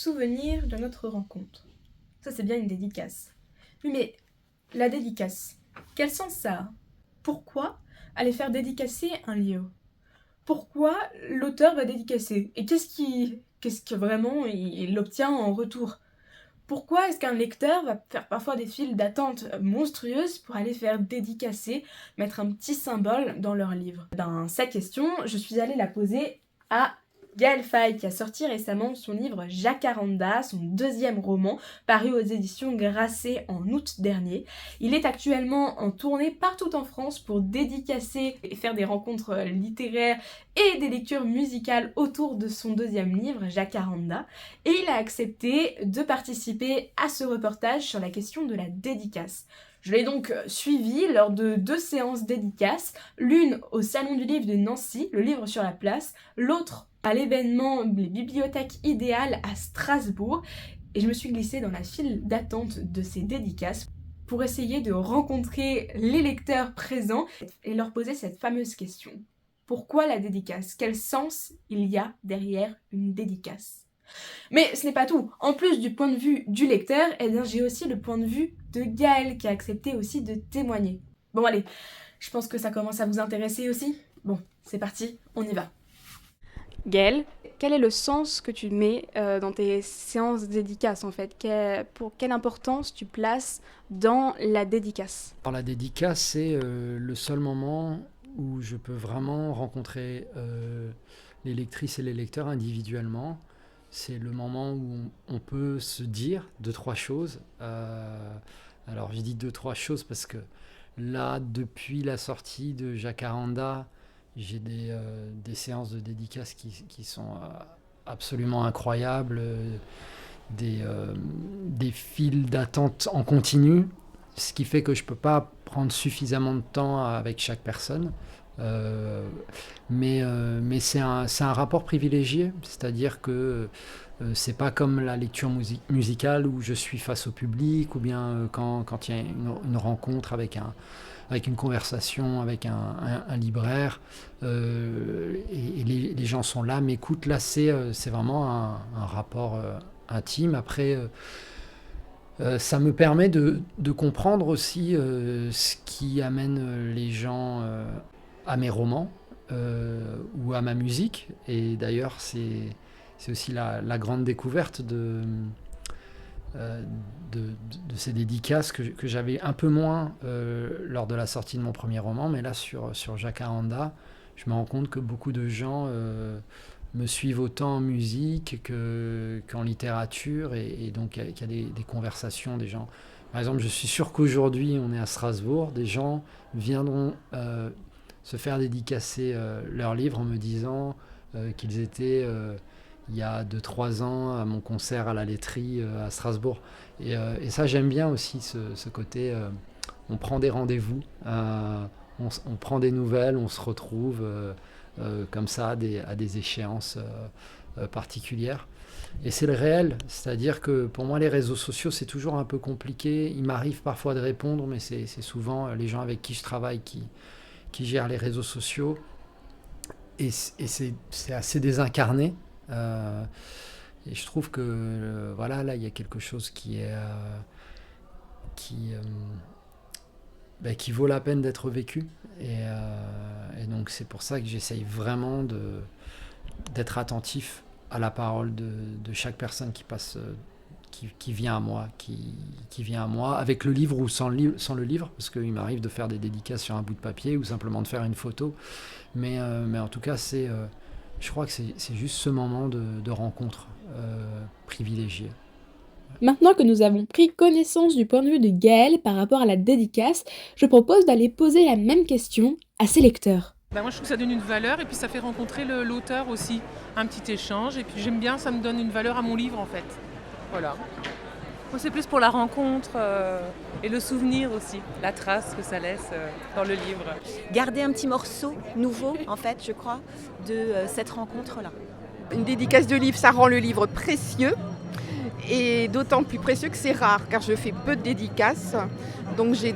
Souvenir de notre rencontre. Ça, c'est bien une dédicace. Oui, mais la dédicace, quel sens ça a? Pourquoi aller faire dédicacer un livre? Pourquoi l'auteur va dédicacer? Et qu'est-ce que vraiment il obtient en retour? Pourquoi est-ce qu'un lecteur va faire parfois des files d'attente monstrueuses pour aller faire dédicacer, mettre un petit symbole dans leur livre? Cette question, je suis allée la poser à Gaël Faye, qui a sorti récemment son livre Jacaranda, son deuxième roman, paru aux éditions Grasset en août dernier. Il est actuellement en tournée partout en France pour dédicacer et faire des rencontres littéraires et des lectures musicales autour de son deuxième livre, Jacaranda. Et il a accepté de participer à ce reportage sur la question de la dédicace. Je l'ai donc suivi lors de 2 séances dédicaces, l'une au Salon du Livre de Nancy, le livre sur la place, l'autre à l'événement Les Bibliothèques Idéales à Strasbourg, et je me suis glissée dans la file d'attente de ces dédicaces pour essayer de rencontrer les lecteurs présents et leur poser cette fameuse question. Pourquoi la dédicace? Quel sens il y a derrière une dédicace? Mais ce n'est pas tout. En plus du point de vue du lecteur, j'ai aussi le point de vue de Gaël qui a accepté aussi de témoigner. Bon allez, je pense que ça commence à vous intéresser aussi. Bon, c'est parti, on y va. Gaël, quel est le sens que tu mets dans tes séances dédicaces en fait? Pour quelle importance tu places dans la dédicace? Alors, la dédicace, c'est le seul moment où je peux vraiment rencontrer les lectrices et les lecteurs individuellement. C'est le moment où on peut se dire 2-3 choses. Alors je dis 2-3 choses parce que là, depuis la sortie de Jacaranda, j'ai des séances de dédicaces qui sont absolument incroyables, des files d'attente en continu, ce qui fait que je ne peux pas prendre suffisamment de temps avec chaque personne. Mais c'est un rapport privilégié, c'est-à-dire que c'est pas comme la lecture musicale où je suis face au public, ou bien quand il y a une rencontre avec une conversation avec un libraire, et les gens sont là, m'écoutent. Là, c'est vraiment un rapport intime. Après, ça me permet de comprendre aussi ce qui amène les gens à mes romans ou à ma musique. Et d'ailleurs, c'est aussi la grande découverte de ces dédicaces que j'avais un peu moins lors de la sortie de mon premier roman. Mais là, sur Jacaranda, je me rends compte que beaucoup de gens me suivent autant en musique qu'en littérature, et donc qu'il y a des conversations des gens. Par exemple, je suis sûr qu'aujourd'hui, on est à Strasbourg, des gens viendront se faire dédicacer leurs livres en me disant qu'ils étaient il y a 2-3 ans à mon concert à la laiterie à Strasbourg. Et ça, j'aime bien aussi ce côté, on prend des rendez-vous, on prend des nouvelles, on se retrouve comme ça à des échéances particulières. Et c'est le réel, c'est-à-dire que pour moi les réseaux sociaux c'est toujours un peu compliqué. Il m'arrive parfois de répondre, mais c'est souvent les gens avec qui je travaille qui gèrent les réseaux sociaux, et c'est assez désincarné. Et je trouve que voilà, là il y a quelque chose qui vaut la peine d'être vécu, et donc c'est pour ça que j'essaye vraiment d'être attentif à la parole de chaque personne qui passe, qui vient à moi, qui vient à moi avec le livre ou sans le livre, parce qu'il m'arrive de faire des dédicaces sur un bout de papier ou simplement de faire une photo, mais en tout cas je crois que c'est juste ce moment de rencontre privilégié. Maintenant que nous avons pris connaissance du point de vue de Gaël par rapport à la dédicace, je propose d'aller poser la même question à ses lecteurs. Moi je trouve que ça donne une valeur, et puis ça fait rencontrer l'auteur aussi, un petit échange, et puis j'aime bien, ça me donne une valeur à mon livre en fait. Voilà. Moi c'est plus pour la rencontre et le souvenir aussi, la trace que ça laisse dans le livre. Garder un petit morceau nouveau en fait, je crois, de cette rencontre-là. Une dédicace de livre, ça rend le livre précieux, et d'autant plus précieux que c'est rare, car je fais peu de dédicaces. Donc j'ai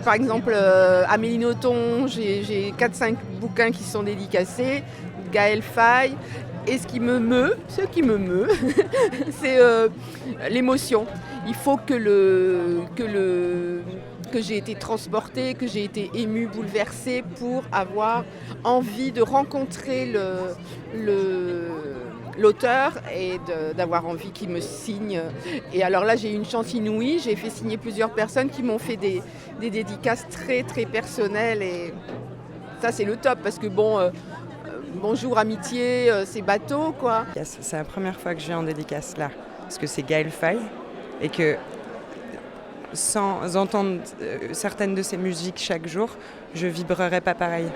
par exemple, Amélie Nothomb, j'ai 4-5 bouquins qui sont dédicacés, Gaël Faye, Et ce qui me meut, c'est l'émotion. Il faut que j'ai été transportée, que j'ai été émue, bouleversée pour avoir envie de rencontrer l'auteur et d'avoir envie qu'il me signe. Et alors là, j'ai eu une chance inouïe. J'ai fait signer plusieurs personnes qui m'ont fait des dédicaces très, très personnelles. Et ça, c'est le top parce que bonjour amitié, c'est bateau, quoi. C'est la première fois que je vais en dédicace là, parce que c'est Gaël Faye et que sans entendre certaines de ses musiques chaque jour, je vibrerais pas pareil.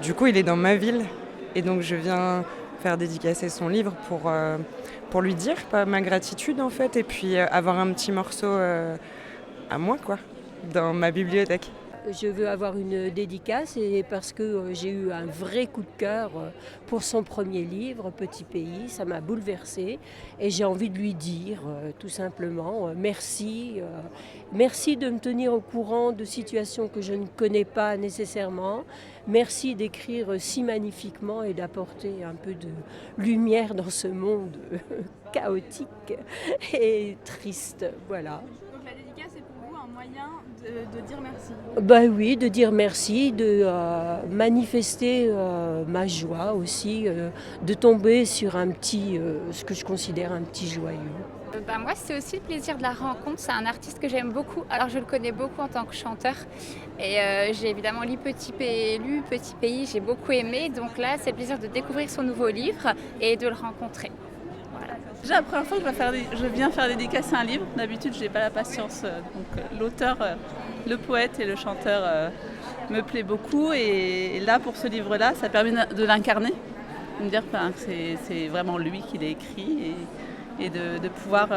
Du coup, il est dans ma ville et donc je viens faire dédicacer son livre pour lui dire ma gratitude en fait et puis avoir un petit morceau à moi quoi, dans ma bibliothèque. Je veux avoir une dédicace et parce que j'ai eu un vrai coup de cœur pour son premier livre, Petit Pays, ça m'a bouleversée et j'ai envie de lui dire tout simplement merci. Merci de me tenir au courant de situations que je ne connais pas nécessairement. Merci d'écrire si magnifiquement et d'apporter un peu de lumière dans ce monde chaotique et triste. Voilà. Donc la dédicace est pour vous un moyen de dire merci. Ben oui, de dire merci, de manifester ma joie aussi, de tomber sur ce que je considère un petit joyau. Moi, c'est aussi le plaisir de la rencontre. C'est un artiste que j'aime beaucoup. Alors, je le connais beaucoup en tant que chanteur. Et j'ai évidemment lu Petit Pays, j'ai beaucoup aimé. Donc là, c'est le plaisir de découvrir son nouveau livre et de le rencontrer. Voilà. Déjà, la première fois que je viens faire dédicacer un livre. D'habitude, je n'ai pas la patience. Donc, l'auteur, le poète et le chanteur me plaît beaucoup. Et là, pour ce livre-là, ça permet de l'incarner. De me dire que c'est vraiment lui qui l'a écrit. Et de pouvoir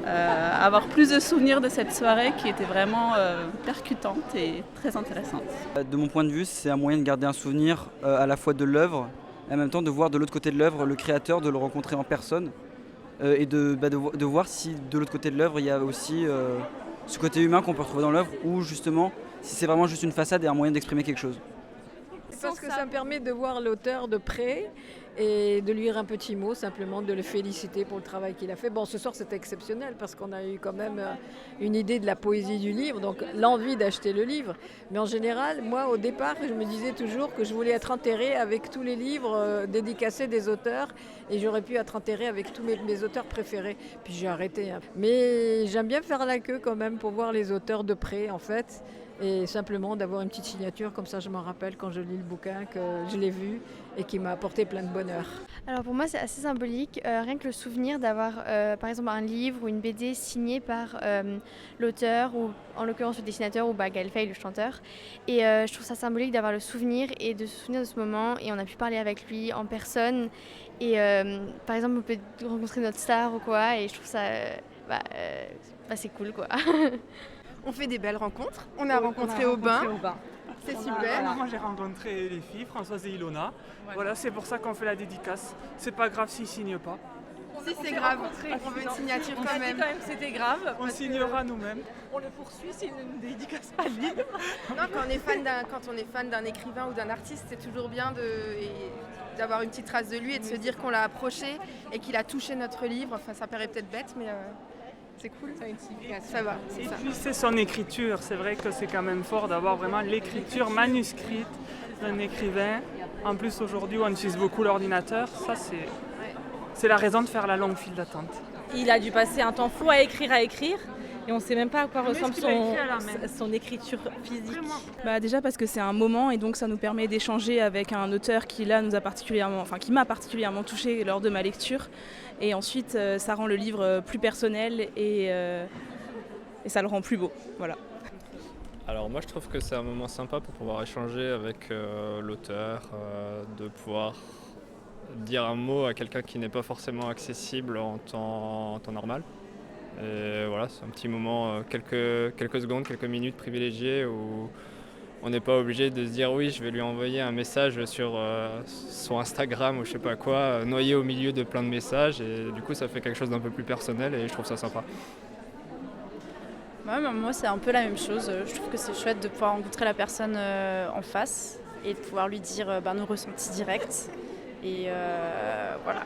avoir plus de souvenirs de cette soirée qui était vraiment percutante et très intéressante. De mon point de vue, c'est un moyen de garder un souvenir à la fois de l'œuvre et en même temps de voir de l'autre côté de l'œuvre le créateur, de le rencontrer en personne et de voir si de l'autre côté de l'œuvre il y a aussi ce côté humain qu'on peut retrouver dans l'œuvre ou justement si c'est vraiment juste une façade et un moyen d'exprimer quelque chose. Parce que ça me permet de voir l'auteur de près et de lui dire un petit mot, simplement de le féliciter pour le travail qu'il a fait. Bon, ce soir c'était exceptionnel parce qu'on a eu quand même une idée de la poésie du livre, donc l'envie d'acheter le livre. Mais en général, moi au départ, je me disais toujours que je voulais être enterrée avec tous les livres dédicacés des auteurs et j'aurais pu être enterrée avec tous mes auteurs préférés. Puis j'ai arrêté. Mais j'aime bien faire la queue quand même pour voir les auteurs de près en fait. Et simplement d'avoir une petite signature, comme ça je m'en rappelle quand je lis le bouquin, que je l'ai vu et qui m'a apporté plein de bonheur. Alors pour moi c'est assez symbolique, rien que le souvenir d'avoir par exemple un livre ou une BD signée par l'auteur ou en l'occurrence le dessinateur ou Gaël Faye le chanteur. Et je trouve ça symbolique d'avoir le souvenir et de se souvenir de ce moment et on a pu parler avec lui en personne. Et par exemple on peut rencontrer notre star ou quoi et je trouve ça c'est cool quoi. On fait des belles rencontres. On a rencontré au bain. C'est super. Moi j'ai rencontré les filles, Françoise et Ilona. Voilà, c'est pour ça qu'on fait la dédicace. C'est pas grave s'ils signent pas. Si c'est grave, on veut une signature quand même. On a dit quand même que c'était grave. On signera nous-mêmes. On le poursuit s'il ne dédicace pas le livre. Non, quand on est fan d'un écrivain ou d'un artiste, c'est toujours bien d'avoir une petite trace de lui et de se dire qu'on l'a approché et qu'il a touché notre livre. Enfin, ça paraît peut-être bête, mais c'est cool. Ça va, c'est ça. Et puis c'est son écriture. C'est vrai que c'est quand même fort d'avoir vraiment l'écriture manuscrite d'un écrivain. En plus, aujourd'hui, on utilise beaucoup l'ordinateur. Ça, c'est la raison de faire la longue file d'attente. Il a dû passer un temps fou à écrire. Et on ne sait même pas à quoi ressemble son écriture physique. Déjà parce que c'est un moment et donc ça nous permet d'échanger avec un auteur qui là qui m'a particulièrement touchée lors de ma lecture. Et ensuite ça rend le livre plus personnel et ça le rend plus beau. Voilà. Alors moi je trouve que c'est un moment sympa pour pouvoir échanger avec l'auteur, de pouvoir dire un mot à quelqu'un qui n'est pas forcément accessible en temps normal. Et voilà, c'est un petit moment, quelques secondes, quelques minutes privilégiées où on n'est pas obligé de se dire oui, je vais lui envoyer un message sur son Instagram ou je sais pas quoi, noyé au milieu de plein de messages et du coup ça fait quelque chose d'un peu plus personnel et je trouve ça sympa. Moi c'est un peu la même chose, je trouve que c'est chouette de pouvoir rencontrer la personne en face et de pouvoir lui dire nos ressentis directs Et voilà.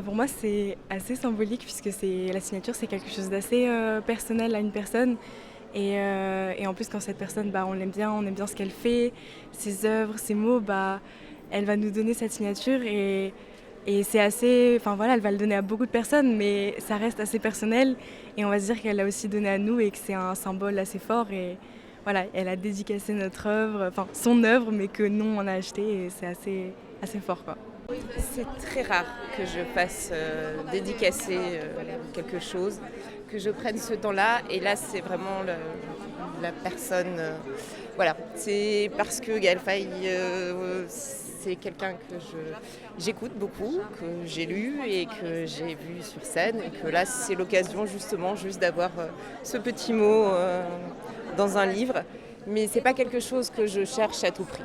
Pour moi, c'est assez symbolique puisque la signature, c'est quelque chose d'assez personnel à une personne. Et en plus, quand cette personne, on l'aime bien ce qu'elle fait, ses œuvres, ses mots, elle va nous donner cette signature et c'est assez... elle va le donner à beaucoup de personnes, mais ça reste assez personnel. Et on va se dire qu'elle l'a aussi donné à nous et que c'est un symbole assez fort. Et voilà, elle a dédicacé notre œuvre, son œuvre, mais que nous, on a acheté et c'est assez fort, quoi. C'est très rare que je fasse dédicacer quelque chose, que je prenne ce temps-là. Et là, c'est vraiment la personne... voilà, c'est parce que Gaël Faye, c'est quelqu'un que j'écoute beaucoup, que j'ai lu et que j'ai vu sur scène. Et que là, c'est l'occasion justement juste d'avoir ce petit mot dans un livre. Mais c'est pas quelque chose que je cherche à tout prix.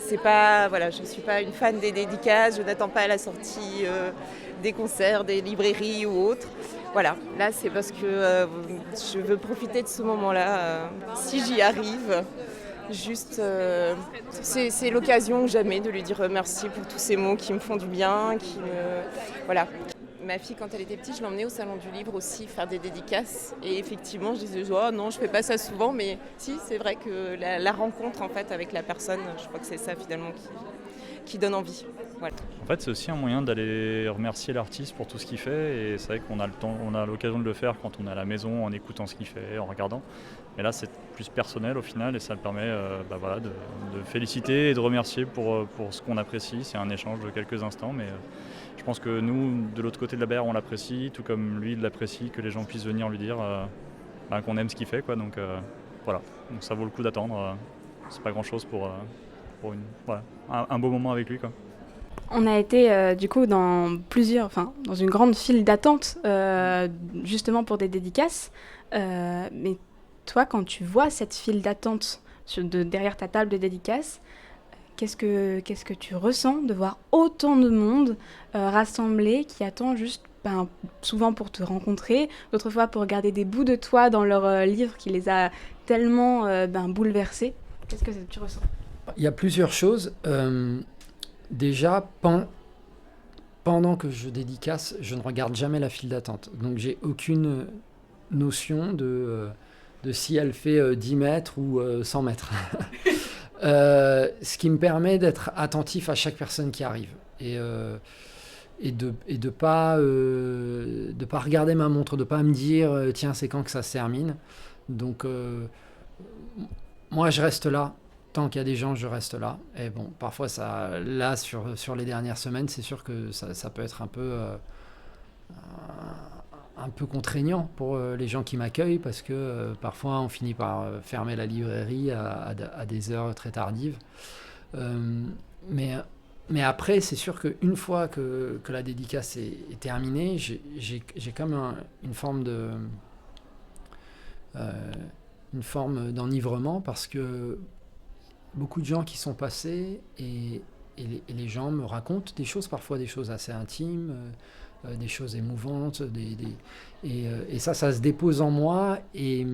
Je ne suis pas une fan des dédicaces, je n'attends pas la sortie des concerts, des librairies ou autres. Voilà, là c'est parce que je veux profiter de ce moment-là, si j'y arrive. Juste, c'est l'occasion jamais de lui dire merci pour tous ces mots qui me font du bien, voilà. Ma fille, quand elle était petite, je l'emmenais au Salon du Livre aussi faire des dédicaces. Et effectivement, je disais, oh non, je fais pas ça souvent, mais si, c'est vrai que la rencontre en fait avec la personne, je crois que c'est ça finalement qui donne envie. Voilà. En fait, c'est aussi un moyen d'aller remercier l'artiste pour tout ce qu'il fait. Et c'est vrai qu'on a on a l'occasion de le faire quand on est à la maison, en écoutant ce qu'il fait, en regardant. Mais là, c'est plus personnel au final et ça me permet de féliciter et de remercier pour ce qu'on apprécie. C'est un échange de quelques instants, mais je pense que nous, de l'autre côté de la barrière, on l'apprécie, tout comme lui, il l'apprécie, que les gens puissent venir lui dire qu'on aime ce qu'il fait, quoi. Donc voilà, donc ça vaut le coup d'attendre. C'est pas grand-chose pour un beau moment avec lui, quoi. On a été du coup dans une grande file d'attente justement pour des dédicaces. Mais toi, quand tu vois cette file d'attente derrière ta table de dédicaces, qu'est-ce que tu ressens de voir autant de monde rassemblé qui attend juste souvent pour te rencontrer, d'autres fois pour regarder des bouts de toi dans leur livre qui les a tellement bouleversés. Qu'est-ce que tu ressens ? Il y a plusieurs choses. Déjà, pendant que je dédicace, je ne regarde jamais la file d'attente. Donc, j'ai aucune notion de si elle fait 10 mètres ou 100 mètres. Ce qui me permet d'être attentif à chaque personne qui arrive. Et de pas regarder ma montre, de pas me dire tiens, c'est quand que ça se termine. Donc, moi, je reste là. Tant qu'il y a des gens, je reste là. Et bon, parfois, là, sur les dernières semaines, c'est sûr que ça peut être un peu contraignant pour les gens qui m'accueillent parce que parfois, on finit par fermer la librairie à des heures très tardives. Mais après, c'est sûr qu'une fois que la dédicace est terminée, j'ai comme une forme d'enivrement parce que beaucoup de gens qui sont passés et les gens me racontent des choses, parfois des choses assez intimes, des choses émouvantes, et ça se dépose en moi et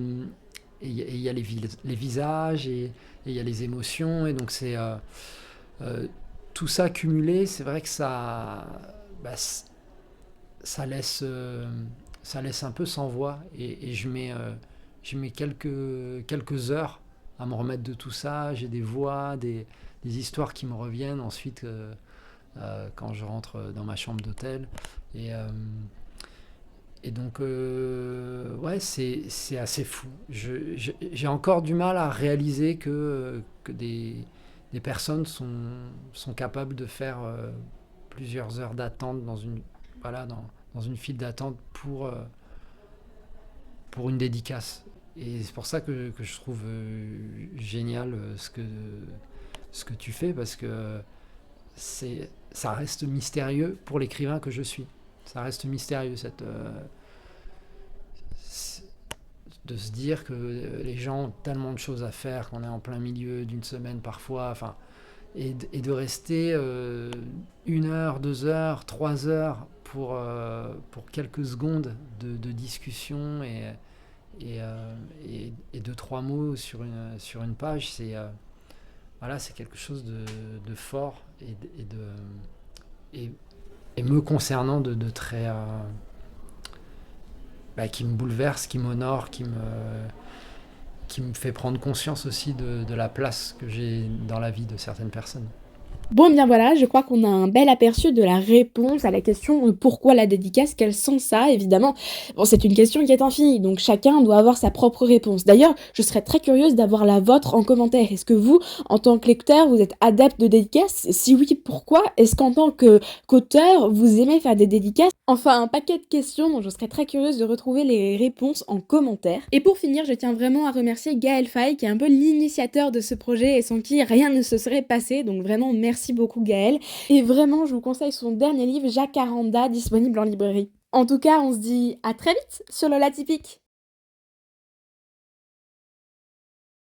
il y a les visages et il y a les émotions et donc c'est tout ça cumulé, c'est vrai que ça laisse un peu sans voix et je mets quelques heures à me remettre de tout ça. J'ai des voix, des histoires qui me reviennent ensuite quand je rentre dans ma chambre d'hôtel. Et donc, c'est assez fou. J'ai encore du mal à réaliser que des personnes sont capables de faire plusieurs heures d'attente dans une file d'attente pour une dédicace. Et c'est pour ça que je trouve génial ce que tu fais, parce que ça reste mystérieux pour l'écrivain que je suis. Ça reste mystérieux, de se dire que les gens ont tellement de choses à faire, qu'on est en plein milieu d'une semaine parfois, et de rester 1 heure, 2 heures, 3 heures pour quelques secondes de discussion et 2-3 mots sur une page, voilà, c'est quelque chose de fort et me concernant de très... qui me bouleverse, qui m'honore, qui me fait prendre conscience aussi de la place que j'ai dans la vie de certaines personnes. Bon, bien voilà, je crois qu'on a un bel aperçu de la réponse à la question pourquoi la dédicace, quel sens ça a, évidemment. Bon, c'est une question qui est infinie, donc chacun doit avoir sa propre réponse. D'ailleurs, je serais très curieuse d'avoir la vôtre en commentaire. Est-ce que vous, en tant que lecteur, vous êtes adepte de dédicaces? Si oui, pourquoi? Est-ce qu'en tant qu'auteur, vous aimez faire des dédicaces? Enfin, un paquet de questions dont je serais très curieuse de retrouver les réponses en commentaire. Et pour finir, je tiens vraiment à remercier Gaël Faye, qui est un peu l'initiateur de ce projet et sans qui rien ne se serait passé, donc vraiment merci beaucoup Gaël. Et vraiment, je vous conseille son dernier livre, Jacaranda, disponible en librairie. En tout cas, on se dit à très vite sur Lola Typique.